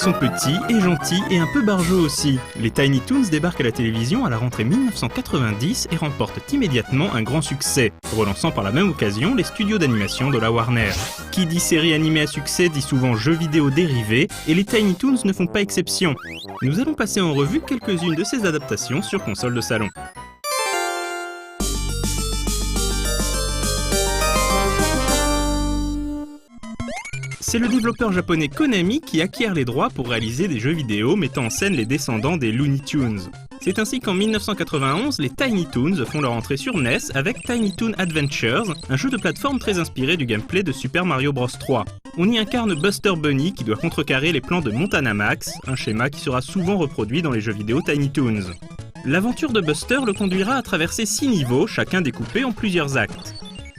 sont petits et gentils et un peu barjots aussi. Les Tiny Toons débarquent à la télévision à la rentrée 1990 et remportent immédiatement un grand succès, relançant par la même occasion les studios d'animation de la Warner. Qui dit série animée à succès dit souvent jeux vidéo dérivés, et les Tiny Toons ne font pas exception. Nous allons passer en revue quelques-unes de ces adaptations sur console de salon. C'est le développeur japonais Konami qui acquiert les droits pour réaliser des jeux vidéo mettant en scène les descendants des Looney Tunes. C'est ainsi qu'en 1991, les Tiny Toons font leur entrée sur NES avec Tiny Toon Adventures, un jeu de plateforme très inspiré du gameplay de Super Mario Bros 3. On y incarne Buster Bunny qui doit contrecarrer les plans de Montana Max, un schéma qui sera souvent reproduit dans les jeux vidéo Tiny Toons. L'aventure de Buster le conduira à traverser 6 niveaux, chacun découpé en plusieurs actes.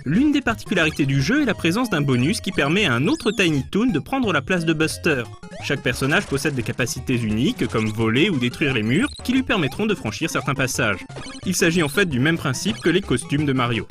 L'une des particularités du jeu est la présence d'un bonus qui permet à un autre Tiny Toon de prendre la place de Buster. Chaque personnage possède des capacités uniques, comme voler ou détruire les murs, qui lui permettront de franchir certains passages. Il s'agit en fait du même principe que les costumes de Mario.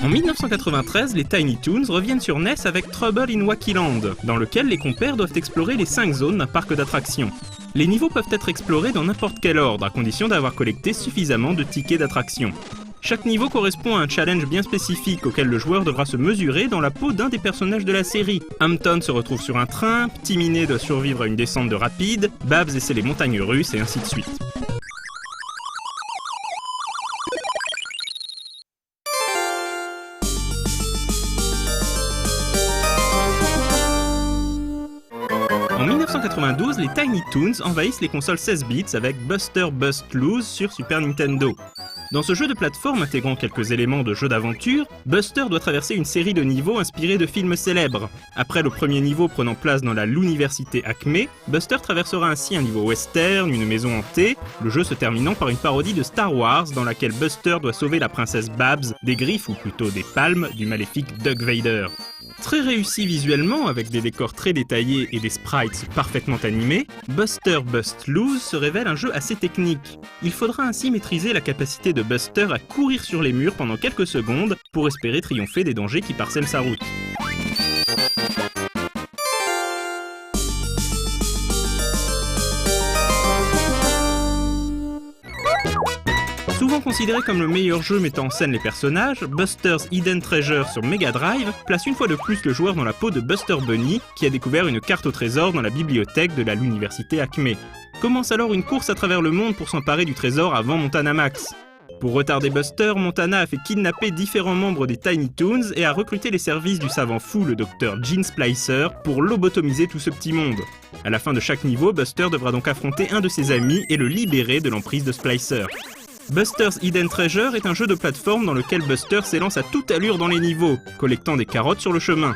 En 1993, les Tiny Toons reviennent sur NES avec Trouble in Wacky Land, dans lequel les compères doivent explorer les 5 zones d'un parc d'attractions. Les niveaux peuvent être explorés dans n'importe quel ordre, à condition d'avoir collecté suffisamment de tickets d'attraction. Chaque niveau correspond à un challenge bien spécifique auquel le joueur devra se mesurer dans la peau d'un des personnages de la série. Hampton se retrouve sur un train, Petit Minet doit survivre à une descente de rapide, Babs essaie les montagnes russes et ainsi de suite. En 1992, les Tiny Toons envahissent les consoles 16 bits avec Buster Bust Loose sur Super Nintendo. Dans ce jeu de plateforme intégrant quelques éléments de jeu d'aventure, Buster doit traverser une série de niveaux inspirés de films célèbres. Après le premier niveau prenant place dans l'université Acme, Buster traversera ainsi un niveau western, une maison hantée, le jeu se terminant par une parodie de Star Wars dans laquelle Buster doit sauver la princesse Babs des griffes ou plutôt des palmes du maléfique Darth Vader. Très réussi visuellement, avec des décors très détaillés et des sprites parfaitement animés, Buster Bust Loose se révèle un jeu assez technique. Il faudra ainsi maîtriser la capacité de Buster à courir sur les murs pendant quelques secondes pour espérer triompher des dangers qui parsèment sa route. Souvent considéré comme le meilleur jeu mettant en scène les personnages, Buster's Hidden Treasure sur Mega Drive place une fois de plus le joueur dans la peau de Buster Bunny qui a découvert une carte au trésor dans la bibliothèque de l'université Acme. Commence alors une course à travers le monde pour s'emparer du trésor avant Montana Max. Pour retarder Buster, Montana a fait kidnapper différents membres des Tiny Toons et a recruté les services du savant fou, le Dr Gene Splicer, pour lobotomiser tout ce petit monde. À la fin de chaque niveau, Buster devra donc affronter un de ses amis et le libérer de l'emprise de Splicer. Buster's Hidden Treasure est un jeu de plateforme dans lequel Buster s'élance à toute allure dans les niveaux, collectant des carottes sur le chemin.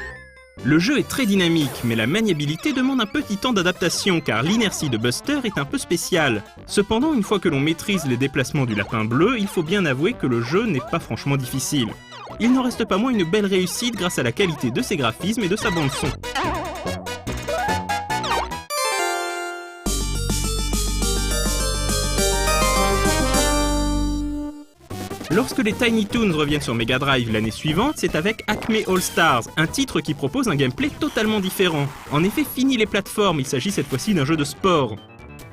Le jeu est très dynamique, mais la maniabilité demande un petit temps d'adaptation car l'inertie de Buster est un peu spéciale. Cependant, une fois que l'on maîtrise les déplacements du lapin bleu, il faut bien avouer que le jeu n'est pas franchement difficile. Il n'en reste pas moins une belle réussite grâce à la qualité de ses graphismes et de sa bande-son. Lorsque les Tiny Toons reviennent sur Mega Drive l'année suivante, c'est avec Acme All Stars, un titre qui propose un gameplay totalement différent. En effet, fini les plateformes, il s'agit cette fois-ci d'un jeu de sport.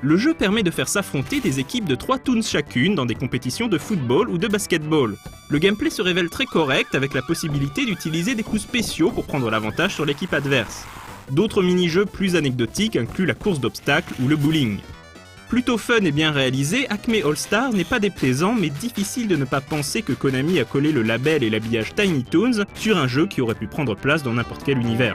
Le jeu permet de faire s'affronter des équipes de 3 Toons chacune dans des compétitions de football ou de basketball. Le gameplay se révèle très correct avec la possibilité d'utiliser des coups spéciaux pour prendre l'avantage sur l'équipe adverse. D'autres mini-jeux plus anecdotiques incluent la course d'obstacles ou le bowling. Plutôt fun et bien réalisé, Acme All Stars n'est pas déplaisant mais difficile de ne pas penser que Konami a collé le label et l'habillage Tiny Toons sur un jeu qui aurait pu prendre place dans n'importe quel univers.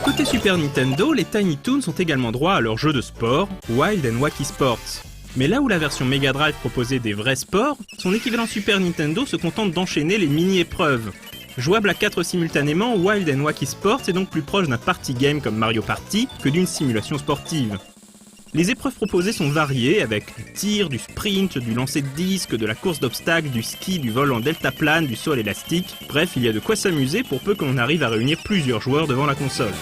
Côté Super Nintendo, les Tiny Toons ont également droit à leur jeu de sport, Wild and Wacky Sports. Mais là où la version Mega Drive proposait des vrais sports, son équivalent Super Nintendo se contente d'enchaîner les mini-épreuves. Jouable à 4 simultanément, Wild and Wacky Sports est donc plus proche d'un party game comme Mario Party que d'une simulation sportive. Les épreuves proposées sont variées avec du tir, du sprint, du lancer de disque, de la course d'obstacles, du ski, du vol en deltaplane, du saut à l'élastique. Bref, il y a de quoi s'amuser pour peu qu'on arrive à réunir plusieurs joueurs devant la console.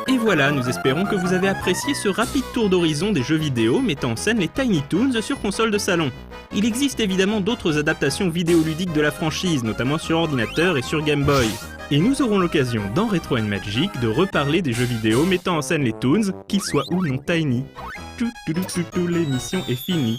Et voilà, nous espérons que vous avez apprécié ce rapide tour d'horizon des jeux vidéo mettant en scène les Tiny Toons sur console de salon. Il existe évidemment d'autres adaptations vidéoludiques de la franchise, notamment sur ordinateur et sur Game Boy. Et nous aurons l'occasion dans Retro & Magic de reparler des jeux vidéo mettant en scène les Toons, qu'ils soient ou non tiny. L'émission est finie.